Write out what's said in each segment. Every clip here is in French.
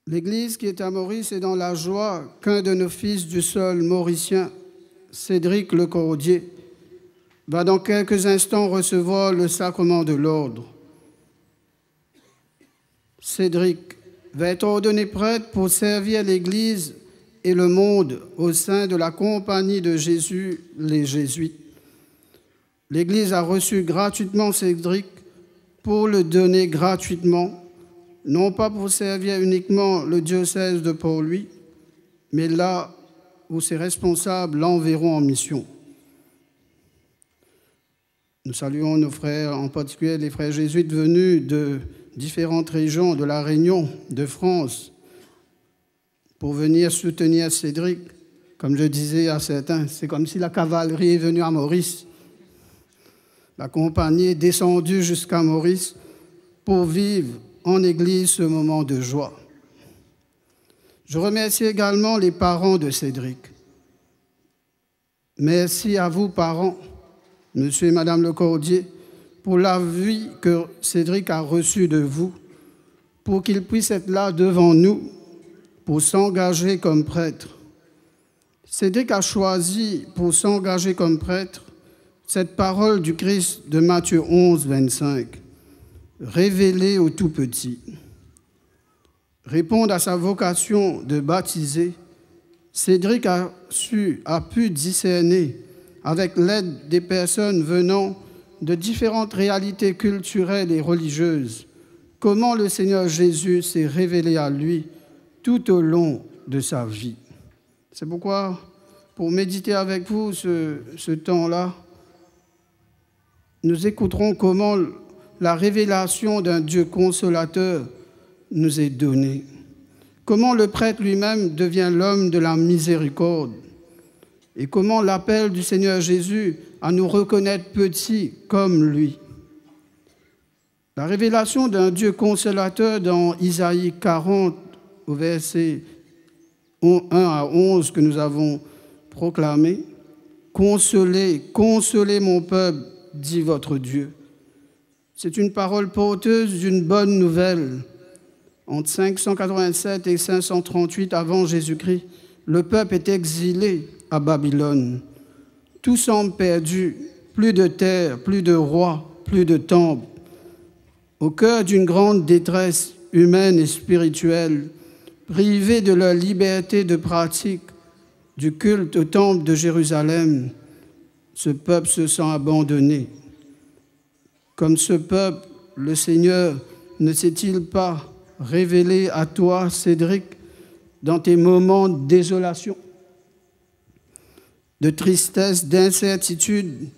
L'Église qui est à Maurice est dans la joie qu'un de nos fils du sol mauricien, Cédric Lecordier, va dans quelques instants recevoir le sacrement de l'ordre. Cédric va être ordonné prêtre pour servir l'Église et le monde au sein de la Compagnie de Jésus, les Jésuites. L'Église a reçu gratuitement Cédric pour le donner gratuitement, non pas pour servir uniquement le diocèse de Port-Louis, mais là où ses responsables l'enverront en mission. Nous saluons nos frères, en particulier les frères jésuites venus de différentes régions de la Réunion, de France, pour venir soutenir Cédric. Comme je disais à certains, c'est comme si la cavalerie est venue à Maurice. La compagnie est descendue jusqu'à Maurice pour vivre en Église ce moment de joie. Je remercie également les parents de Cédric. Merci à vous, parents, monsieur et madame Lecordier, pour la vie que Cédric a reçue de vous, pour qu'il puisse être là devant nous, pour s'engager comme prêtre. Cédric a choisi pour s'engager comme prêtre cette parole du Christ de Matthieu 11, 25. Révélé aux tout-petits. Répondre à sa vocation de baptiser, Cédric a pu discerner, avec l'aide des personnes venant de différentes réalités culturelles et religieuses, comment le Seigneur Jésus s'est révélé à lui tout au long de sa vie. C'est pourquoi, pour méditer avec vous ce temps-là, nous écouterons comment la révélation d'un Dieu consolateur nous est donnée. Comment le prêtre lui-même devient l'homme de la miséricorde et comment l'appel du Seigneur Jésus à nous reconnaître petits comme lui. La révélation d'un Dieu consolateur dans Isaïe 40, au verset 1 à 11 que nous avons proclamé. « Consolez, consolez mon peuple, dit votre Dieu. » C'est une parole porteuse d'une bonne nouvelle. Entre 587 et 538 avant Jésus-Christ, le peuple est exilé à Babylone. Tout semble perdu, plus de terre, plus de roi, plus de temple. Au cœur d'une grande détresse humaine et spirituelle, privés de leur liberté de pratique, du culte au temple de Jérusalem, ce peuple se sent abandonné. Comme ce peuple, le Seigneur ne s'est-il pas révélé à toi, Cédric, dans tes moments de désolation, de tristesse, d'incertitude,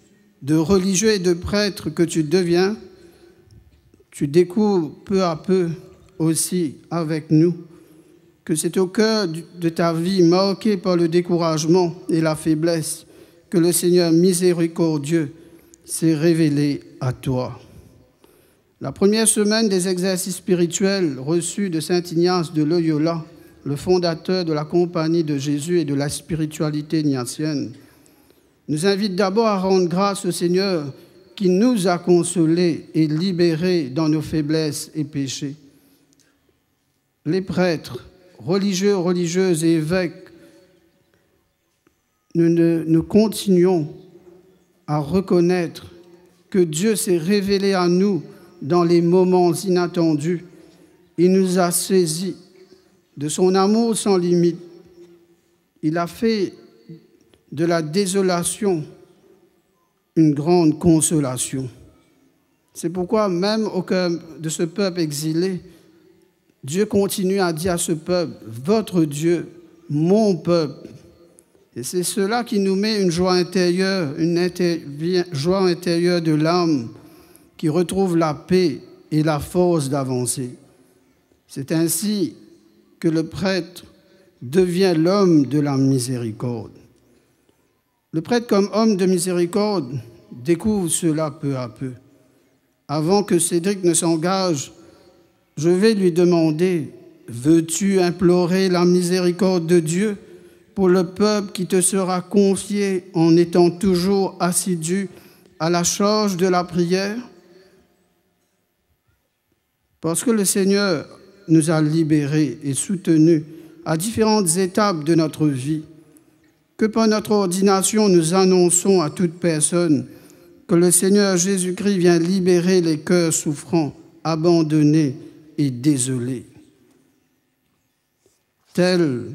de religieux et de prêtres que tu deviens? Tu découvres peu à peu aussi avec nous que c'est au cœur de ta vie marquée par le découragement et la faiblesse que le Seigneur miséricordieux s'est révélé à toi. La première semaine des exercices spirituels reçus de saint Ignace de Loyola, le fondateur de la Compagnie de Jésus et de la spiritualité ignatienne, nous invite d'abord à rendre grâce au Seigneur qui nous a consolés et libérés dans nos faiblesses et péchés. Les prêtres, religieux, religieuses et évêques, nous continuons à reconnaître que Dieu s'est révélé à nous dans les moments inattendus. Il nous a saisis de son amour sans limite. Il a fait de la désolation une grande consolation. C'est pourquoi même au cœur de ce peuple exilé, Dieu continue à dire à ce peuple, votre Dieu, mon peuple. Et c'est cela qui nous met une joie intérieure, joie intérieure de l'âme qui retrouve la paix et la force d'avancer. C'est ainsi que le prêtre devient l'homme de la miséricorde. Le prêtre, comme homme de miséricorde, découvre cela peu à peu. Avant que Cédric ne s'engage, je vais lui demander, veux-tu implorer la miséricorde de Dieu pour le peuple qui te sera confié en étant toujours assidu à la charge de la prière? Parce que le Seigneur nous a libérés et soutenus à différentes étapes de notre vie. Que par notre ordination, nous annonçons à toute personne que le Seigneur Jésus-Christ vient libérer les cœurs souffrants, abandonnés et désolés. Telle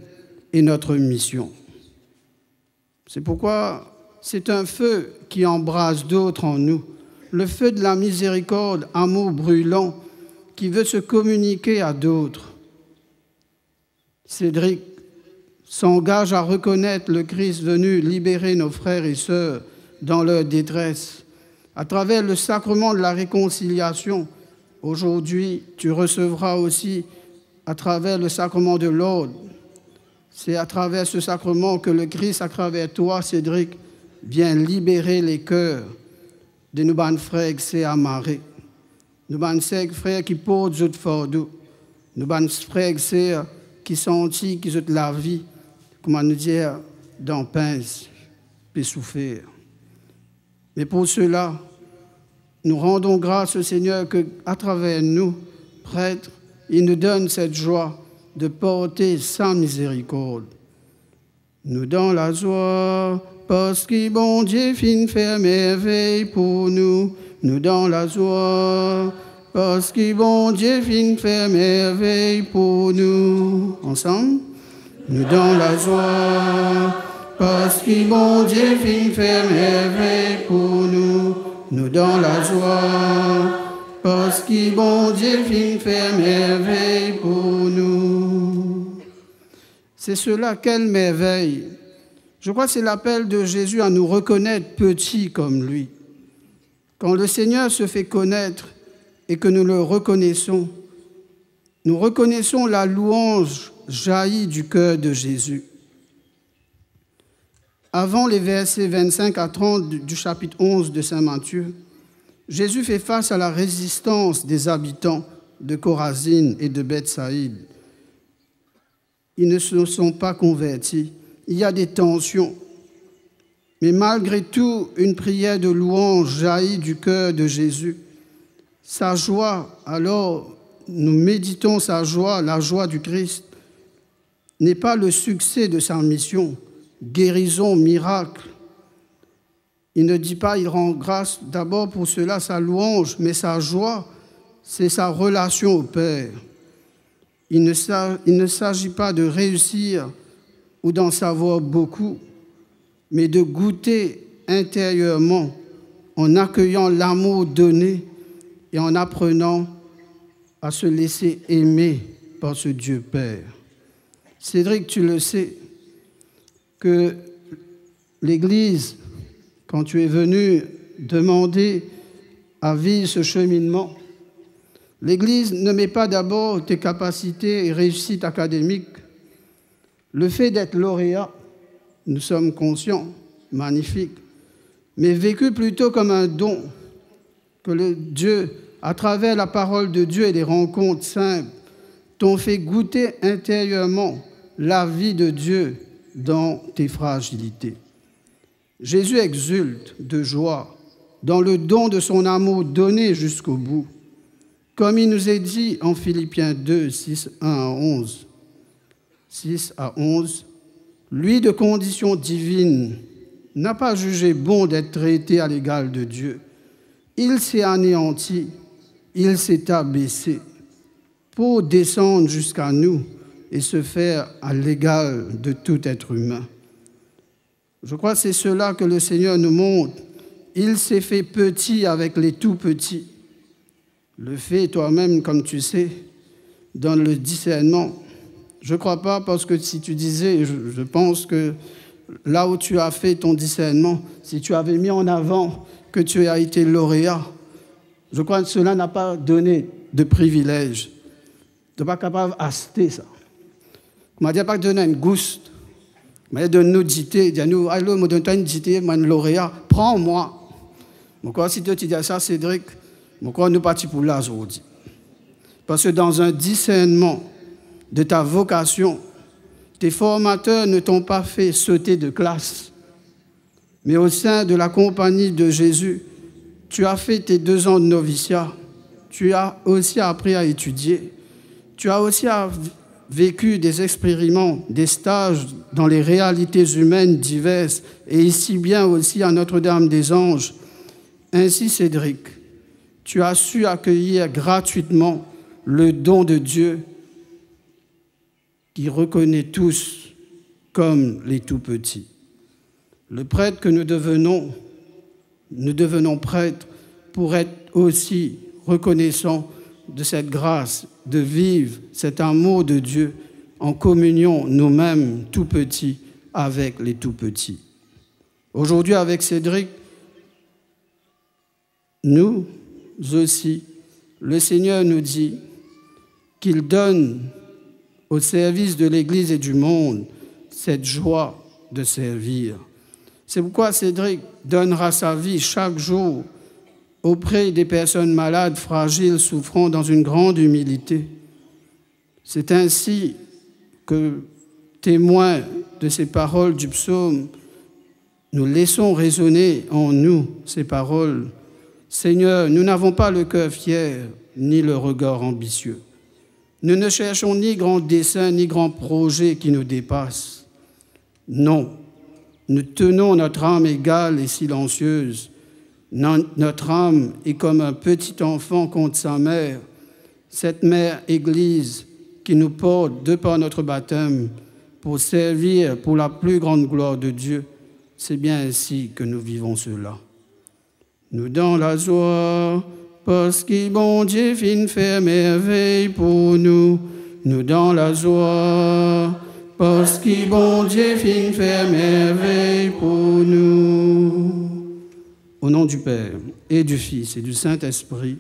est notre mission. C'est pourquoi c'est un feu qui embrase d'autres en nous, le feu de la miséricorde, amour brûlant, qui veut se communiquer à d'autres. Cédric s'engage à reconnaître le Christ venu libérer nos frères et sœurs dans leur détresse. À travers le sacrement de la réconciliation, aujourd'hui, tu recevras aussi à travers le sacrement de l'ordre. C'est à travers ce sacrement que le Christ, à travers toi, Cédric, vient libérer les cœurs de nos bonnes frères qui s'est amarrés. Nos bonnes frères qui portent de fardeau. Nos bonnes frères qui sentent qu'ils ont la vie, comment nous dire, dans pince, et souffrir. Mais pour cela, nous rendons grâce au Seigneur qu'à travers nous, prêtres, il nous donne cette joie de porter sa miséricorde. Nous dans la joie, parce que bon Dieu fin faire merveille pour nous. Nous dans la joie, parce que bon Dieu fin faire merveille pour nous. Ensemble. Nous dans la joie, parce que bon Dieu fin faire merveille pour nous. Nous dans la joie, parce que bon Dieu fin faire merveille pour nous. C'est cela, quelle merveille. Je crois que c'est l'appel de Jésus à nous reconnaître petits comme lui. Quand le Seigneur se fait connaître et que nous le reconnaissons, nous reconnaissons la louange jaillie du cœur de Jésus. Avant les versets 25 à 30 du chapitre 11 de Saint Matthieu, Jésus fait face à la résistance des habitants de Chorazine et de Bethsaïde. Ils ne se sont pas convertis. Il y a des tensions. Mais malgré tout, une prière de louange jaillit du cœur de Jésus. Sa joie, alors nous méditons sa joie, la joie du Christ, n'est pas le succès de sa mission, guérison, miracle. Il ne dit pas, il rend grâce d'abord pour cela, sa louange, mais sa joie, c'est sa relation au Père. Il ne s'agit pas de réussir ou d'en savoir beaucoup, mais de goûter intérieurement en accueillant l'amour donné et en apprenant à se laisser aimer par ce Dieu Père. Cédric, tu le sais, que l'Église, quand tu es venu demander à vivre ce cheminement, l'Église ne met pas d'abord tes capacités et réussites académiques. Le fait d'être lauréat, nous sommes conscients, magnifique, mais vécu plutôt comme un don que le Dieu, à travers la parole de Dieu et les rencontres simples, t'ont fait goûter intérieurement la vie de Dieu dans tes fragilités. Jésus exulte de joie dans le don de son amour donné jusqu'au bout. Comme il nous est dit en Philippiens 2, 6 à 11, lui de condition divine n'a pas jugé bon d'être traité à l'égal de Dieu. Il s'est anéanti, il s'est abaissé pour descendre jusqu'à nous et se faire à l'égal de tout être humain. Je crois que c'est cela que le Seigneur nous montre. Il s'est fait petit avec les tout petits. Le fait toi-même, comme tu sais, dans le discernement. Je ne crois pas, parce que si tu disais, je pense que là où tu as fait ton discernement, si tu avais mis en avant que tu as été lauréat, je crois que cela n'a pas donné de privilège. Tu n'es pas capable d'acheter ça. On m'a dit pas donner une gouste. On m'a dit de nous diter, de nous, allô, me donne une dité, moi, lauréat, prends-moi. Pourquoi si tu dis ça, Cédric, pourquoi nous partons pour là aujourd'hui? Parce que dans un discernement de ta vocation, tes formateurs ne t'ont pas fait sauter de classe, mais au sein de la compagnie de Jésus, tu as fait tes 2 ans de noviciat, tu as aussi appris à étudier, Tu as aussi vécu des expériments, des stages dans les réalités humaines diverses, et ici bien aussi à Notre-Dame-des-Anges. Ainsi, Cédric, tu as su accueillir gratuitement le don de Dieu qui reconnaît tous comme les tout-petits. Le prêtre que nous devenons prêtres pour être aussi reconnaissants de cette grâce, de vivre cet amour de Dieu en communion nous-mêmes tout petits avec les tout petits. Aujourd'hui, avec Cédric, nous aussi, le Seigneur nous dit qu'il donne au service de l'Église et du monde cette joie de servir. C'est pourquoi Cédric donnera sa vie chaque jour auprès des personnes malades, fragiles, souffrant dans une grande humilité. C'est ainsi que, témoins de ces paroles du psaume, nous laissons résonner en nous ces paroles. Seigneur, nous n'avons pas le cœur fier, ni le regard ambitieux. Nous ne cherchons ni grand dessein, ni grand projet qui nous dépasse. Non, nous tenons notre âme égale et silencieuse. Notre âme est comme un petit enfant contre sa mère, cette mère Église qui nous porte de par notre baptême pour servir pour la plus grande gloire de Dieu. C'est bien ainsi que nous vivons cela. Nous dans la joie, parce que bon Dieu fin faire merveille pour nous. Nous dans la joie, parce que bon Dieu fin faire merveille pour nous. Au nom du Père et du Fils et du Saint-Esprit,